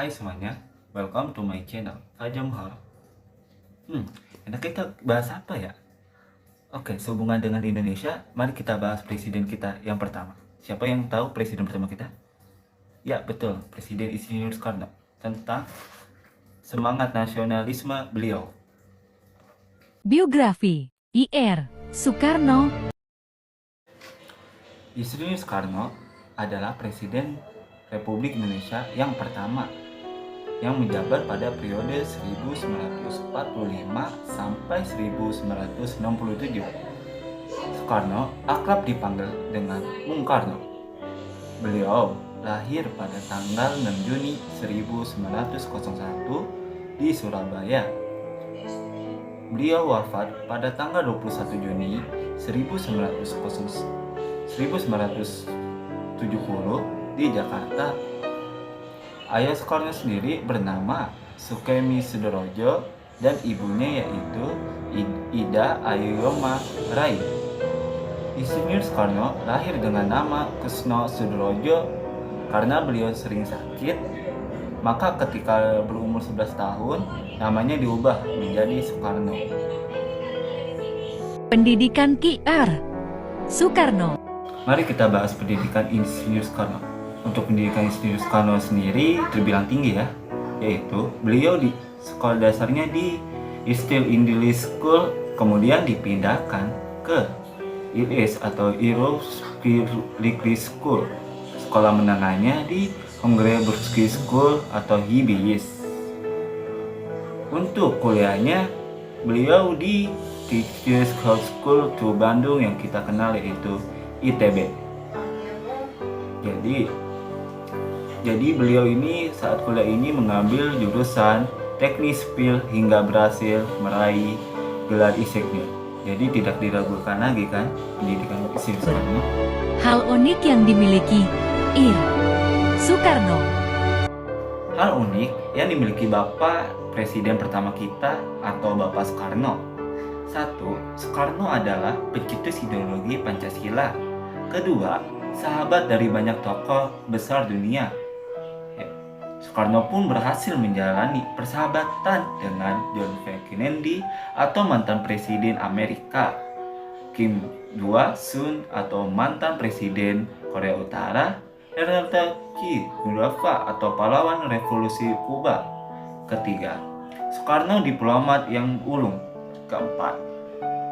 Hai semuanya, welcome to my channel, Fajam Hal. Enak kita bahas apa ya? Oke, sehubungan dengan Indonesia, mari kita bahas presiden kita yang pertama. Siapa yang tahu presiden pertama kita? Ya, betul, Presiden Insinyur Soekarno. Tentang semangat nasionalisme beliau. Biografi Ir. Soekarno. Insinyur Soekarno adalah Presiden Republik Indonesia yang pertama yang menjabat pada periode 1945 sampai 1967. Soekarno akrab dipanggil dengan Bung Karno. Beliau lahir pada tanggal 6 Juni 1901 di Surabaya. Beliau wafat pada tanggal 21 Juni 1970 di Jakarta. Ayah Soekarno sendiri bernama Sukemi Sudorojo dan ibunya yaitu Ida Ayoyoma Rai. Insinyur Soekarno lahir dengan nama Kusno Sudorojo karena beliau sering sakit, maka ketika berumur 11 tahun namanya diubah menjadi Soekarno. Pendidikan Ki.R. Soekarno. Mari kita bahas pendidikan Insinyur Soekarno. Untuk pendidikan Insinyur Soekarno sendiri terbilang tinggi ya, yaitu beliau di sekolah dasarnya di Eastern English School, kemudian dipindahkan ke IES atau European School. Sekolah menengahnya di Hungary School atau HBS. Untuk kuliahnya beliau di Teachers School to Bandung yang kita kenal yaitu ITB. Jadi beliau ini saat kuliah ini mengambil jurusan teknik sipil hingga berhasil meraih gelar ISEKnya. Jadi tidak diragukan lagi kan pendidikan Insinyur Soekarno. Hal unik yang dimiliki Ir. Soekarno. Hal unik yang dimiliki Bapak Presiden pertama kita atau Bapak Soekarno. 1. Soekarno adalah pencetus ideologi Pancasila. Kedua, sahabat dari banyak tokoh besar dunia. Soekarno pun berhasil menjalani persahabatan dengan John F. Kennedy atau mantan Presiden Amerika, Kim Il-sung atau mantan Presiden Korea Utara, dan Che Guevara atau pahlawan revolusi Kuba. Ketiga, Soekarno diplomat yang ulung. Keempat,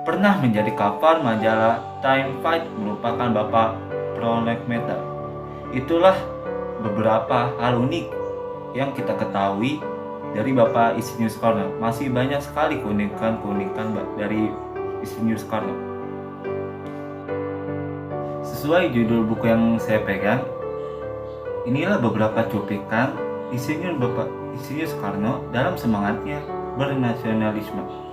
pernah menjadi cover majalah Time Fight, merupakan bapak proletariat. Itulah beberapa hal unik yang kita ketahui dari Bapak Insinyur Soekarno. Masih banyak sekali keunikan dari Insinyur Soekarno. Sesuai judul buku yang saya pegang, inilah beberapa cuplikan Bapak Insinyur Soekarno dalam semangatnya bernasionalisme.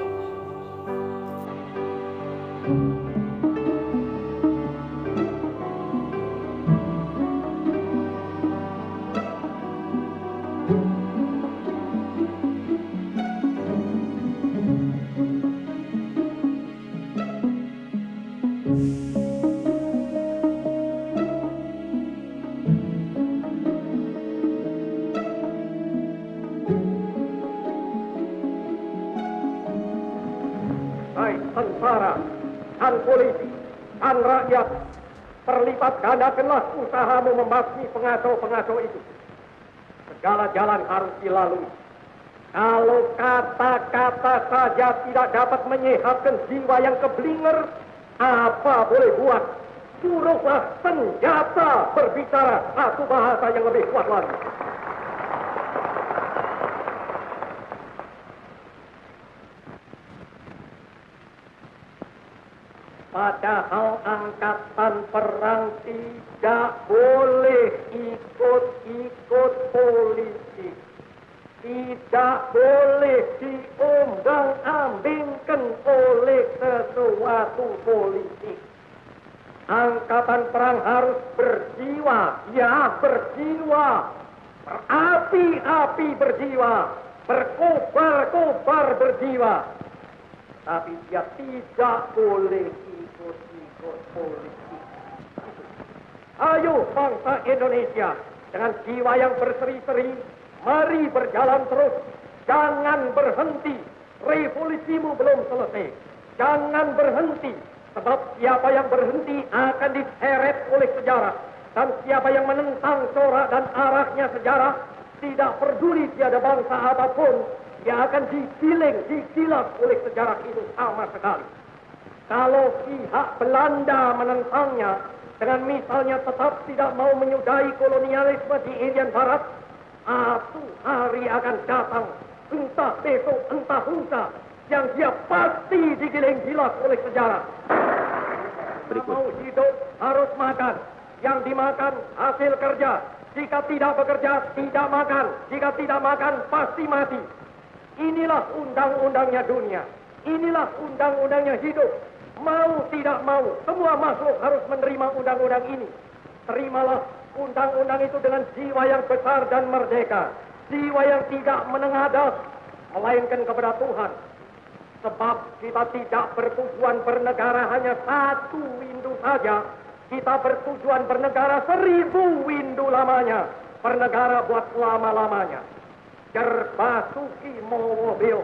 Tentara, dan polisi, dan rakyat, perlipat gandakanlah usahamu membasmi pengacau-pengacau itu. Segala jalan harus dilalui. Kalau kata-kata saja tidak dapat menyehatkan jiwa yang keblinger, apa boleh buat? Suruhlah senjata berbicara satu bahasa yang lebih kuat lagi. Padahal angkatan perang tidak boleh ikut-ikut politik. Tidak boleh diombang-ambingkan oleh sesuatu politik. Angkatan perang harus berjiwa, ya berjiwa. Berapi-api berjiwa, berkobar-kobar berjiwa. Tapi dia tidak boleh ikut-ikut politik. Ayo bangsa Indonesia dengan jiwa yang berseri-seri Mari berjalan terus. Jangan berhenti. Revolusimu belum selesai. Jangan berhenti. Sebab siapa yang berhenti akan diseret oleh sejarah. Dan siapa yang menentang corak dan arahnya sejarah, tidak peduli tiada bangsa apapun, dia akan digiling, digilas oleh sejarah itu sama sekali. Kalau pihak Belanda menentangnya, dengan misalnya tetap tidak mau menyudahi kolonialisme di Irian Barat, satu hari akan datang, entah besok, entah lusa, yang dia pasti digiling gilas oleh sejarah. Berikut. Mau hidup harus makan. Yang dimakan hasil kerja. Jika tidak bekerja, tidak makan. Jika tidak makan, pasti mati. Inilah undang-undangnya dunia. Inilah undang-undangnya hidup. Mau tidak mau, semua makhluk harus menerima undang-undang ini. Terimalah undang-undang itu dengan jiwa yang besar dan merdeka. Jiwa yang tidak menengadah, melainkan kepada Tuhan. Sebab kita tidak bertujuan bernegara hanya satu windu saja. Kita bertujuan bernegara 1000 windu lamanya. Bernegara buat selama-lamanya. Jerbasuki mobil.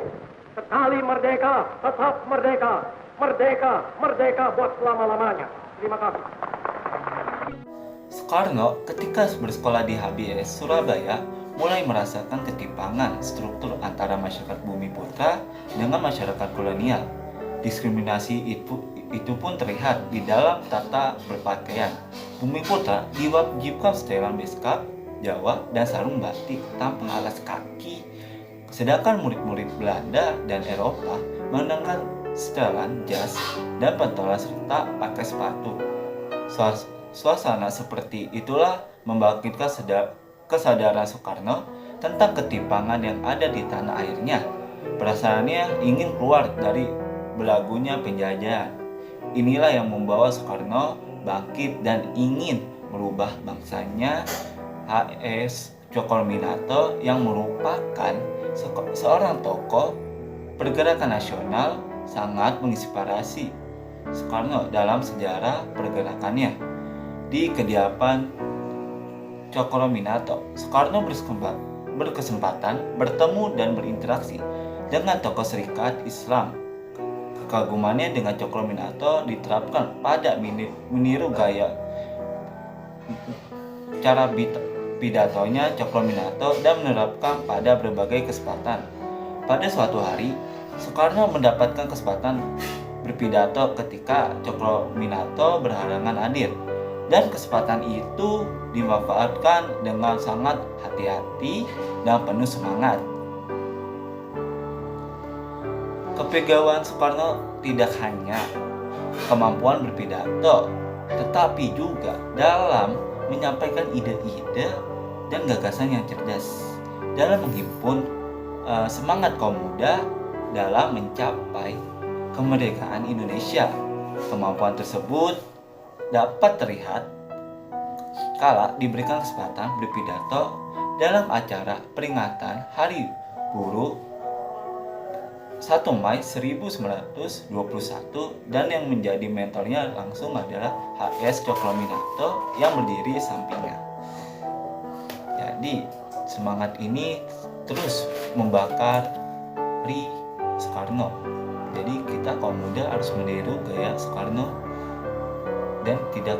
Sekali merdeka, tetap merdeka. Merdeka, merdeka buat selama-lamanya. Terima kasih. Soekarno ketika bersekolah di HBS Surabaya mulai merasakan ketimpangan struktur antara masyarakat Bumiputra dengan masyarakat kolonial. Diskriminasi itu pun terlihat di dalam tata berpakaian. Bumiputra diwajibkan setelan beskap Jawa dan sarung batik tanpa alas kaki. Sedangkan murid-murid Belanda dan Eropa mengenakan setelan jas dan pentolan serta pakai sepatu. Suasana seperti itulah membangkitkan kesadaran Soekarno tentang ketimpangan yang ada di tanah airnya. Perasaannya ingin keluar dari belagunya penjajahan. Inilah yang membawa Soekarno bangkit dan ingin merubah bangsanya. H.S. Cokroaminoto yang merupakan seorang tokoh pergerakan nasional sangat menginspirasi Soekarno dalam sejarah pergerakannya. Di kediaman Cokroaminoto, Soekarno berkesempatan bertemu dan berinteraksi dengan tokoh Serikat Islam. Kekagumannya dengan Cokroaminoto diterapkan pada meniru gaya cara pidatonya Cokroaminoto dan menerapkan pada berbagai kesempatan. Pada suatu hari, Soekarno mendapatkan kesempatan berpidato ketika Cokroaminoto berhalangan hadir, dan kesempatan itu dimanfaatkan dengan sangat hati-hati dan penuh semangat. Kepegawaian Soekarno tidak hanya kemampuan berpidato, tetapi juga dalam menyampaikan ide-ide dan gagasan yang cerdas dalam menghimpun semangat kaum muda dalam mencapai kemerdekaan Indonesia. Kemampuan tersebut dapat terlihat kala diberikan kesempatan berpidato dalam acara peringatan Hari Buruh 1 Mai 1921, dan yang menjadi mentornya langsung adalah H.S. Cokroaminoto yang berdiri sampingnya. Jadi semangat ini terus membakar Soekarno. Jadi kita kaum muda harus meniru gaya Soekarno dan tidak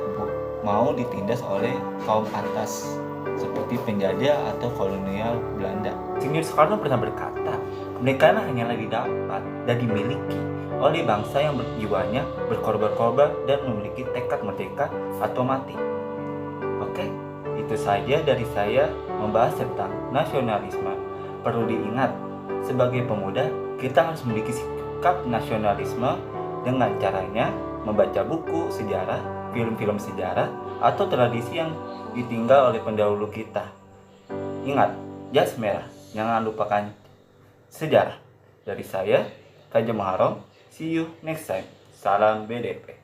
mau ditindas oleh kaum atas seperti penjajah atau kolonial Belanda. Insinyur Soekarno pernah berkata, kemerdekaan hanyalah didapat dan dimiliki oleh bangsa yang berjiwanya berkorban-korban dan memiliki tekad merdeka atau mati. Oke, itu saja dari saya membahas tentang nasionalisme. Perlu diingat, sebagai pemuda kita harus memiliki sikap nasionalisme dengan caranya membaca buku sejarah, film-film sejarah, atau tradisi yang ditinggal oleh pendahulu kita. Ingat, jas merah, jangan lupakan sejarah. Dari saya, Kajah Muharram. See you next time. Salam BDP.